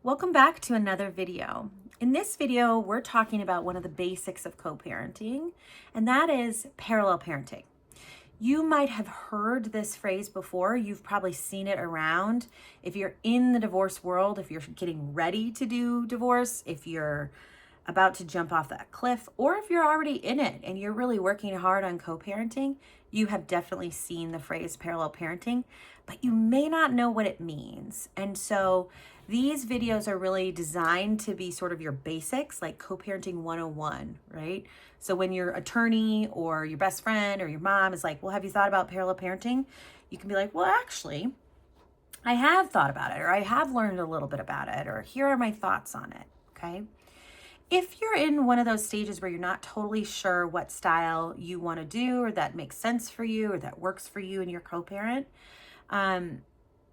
Welcome back to another video. In this video, we're talking about one of the basics of co-parenting, and that is parallel parenting. You might have heard this phrase before. You've probably seen it around. If you're in the divorce world, if you're getting ready to do divorce, if you're about to jump off that cliff, or if you're already in it and you're really working hard on co-parenting, you have definitely seen the phrase parallel parenting, but you may not know what it means. And so these videos are really designed to be sort of your basics, like co-parenting 101, right? So when your attorney or your best friend or your mom is like, well, have you thought about parallel parenting? You can be like, well, actually, I have thought about it, or I have learned a little bit about it, or here are my thoughts on it, okay? If you're in one of those stages where you're not totally sure what style you want to do, or that makes sense for you, or that works for you and your co-parent,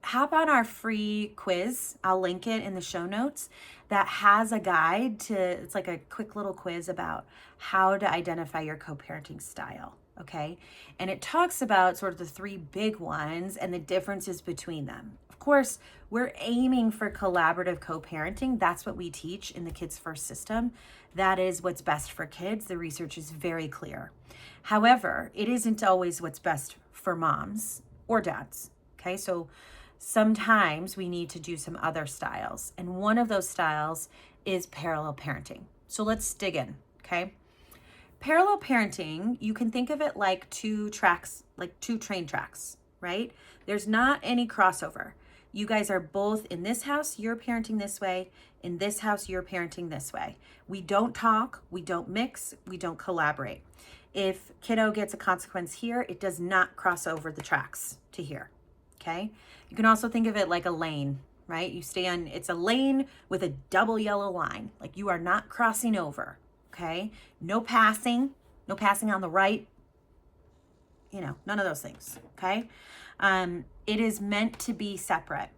hop on our free quiz. I'll link it in the show notes that has a guide to, it's like a quick little quiz about how to identify your co-parenting style. Okay. And it talks about sort of the three big ones and the differences between them. Of course, we're aiming for collaborative co-parenting. That's what we teach in the Kids First system. That is what's best for kids. The research is very clear. However, it isn't always what's best for moms or dads. Okay. So sometimes we need to do some other styles. And one of those styles is parallel parenting. So let's dig in, okay? Parallel parenting, you can think of it like two tracks, like two train tracks, right? There's not any crossover. You guys are both in this house, you're parenting this way. In this house, you're parenting this way. We don't talk, we don't mix, we don't collaborate. If kiddo gets a consequence here, it does not cross over the tracks to here. Okay. You can also think of it like a lane, right? You stay on, it's a lane with a double yellow line. Like you are not crossing over. Okay. No passing on the right, none of those things. Okay. It is meant to be separate.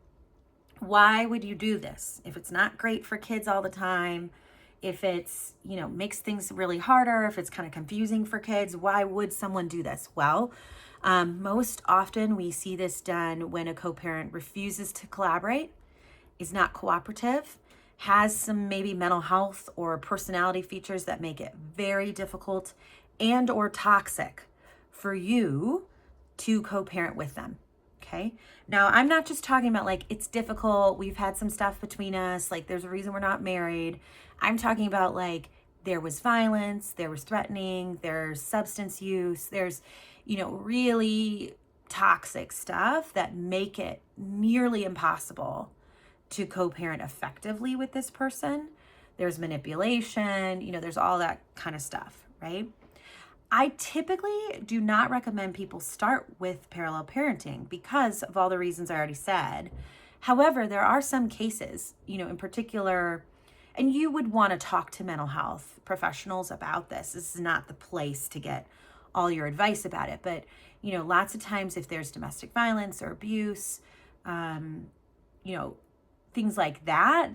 Why would you do this? If it's not great for kids all the time, if it's, makes things really harder, if it's kind of confusing for kids, why would someone do this? Well, most often we see this done when a co-parent refuses to collaborate, is not cooperative, has some maybe mental health or personality features that make it very difficult and or toxic for you to co-parent with them. Okay. Now, I'm not just talking about like, it's difficult. We've had some stuff between us. Like there's a reason we're not married. I'm talking about like, there was violence, there was threatening, there's substance use, there's, really toxic stuff that make it nearly impossible to co-parent effectively with this person. There's manipulation, there's all that kind of stuff, right? I typically do not recommend people start with parallel parenting because of all the reasons I already said. However, there are some cases, in particular, and you would want to talk to mental health professionals about this. This is not the place to get all your advice about it. But, lots of times if there's domestic violence or abuse, things like that,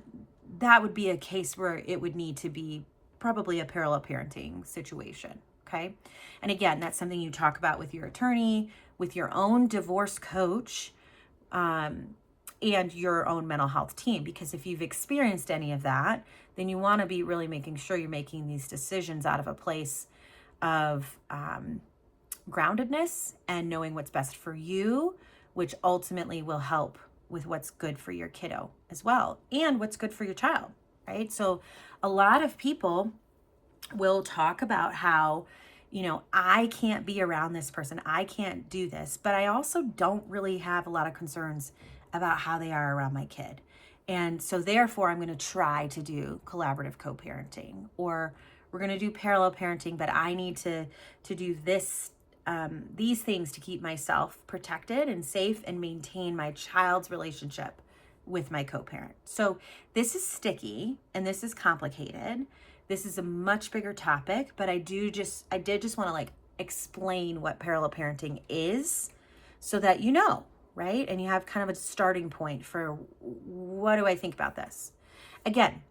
that would be a case where it would need to be probably a parallel parenting situation. Okay. And again, that's something you talk about with your attorney, with your own divorce coach, and your own mental health team. Because if you've experienced any of that, then you want to be really making sure you're making these decisions out of a place of groundedness and knowing what's best for you, which ultimately will help with what's good for your kiddo as well, and what's good for your child, right? So a lot of people will talk about how, I can't be around this person. I can't do this, but I also don't really have a lot of concerns about how they are around my kid. And so therefore I'm going to try to do collaborative co-parenting, or we're going to do parallel parenting, but I need to do this, these things to keep myself protected and safe and maintain my child's relationship with my co-parent. So this is sticky and this is complicated. This is a much bigger topic, but I did just want to like explain what parallel parenting is so that right? And you have kind of a starting point for what do I think about this? Again,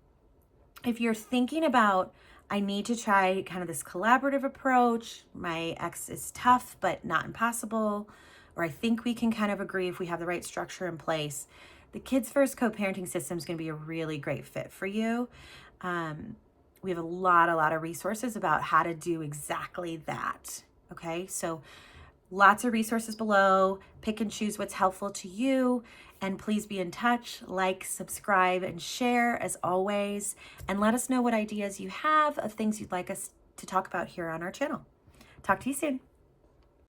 if you're thinking about, I need to try kind of this collaborative approach, my ex is tough, but not impossible, or I think we can kind of agree if we have the right structure in place, the Kids First co-parenting system is going to be a really great fit for you. We have a lot of resources about how to do exactly that. Okay, so lots of resources below. Pick and choose what's helpful to you. And please be in touch, like, subscribe, and share as always. And let us know what ideas you have of things you'd like us to talk about here on our channel. Talk to you soon.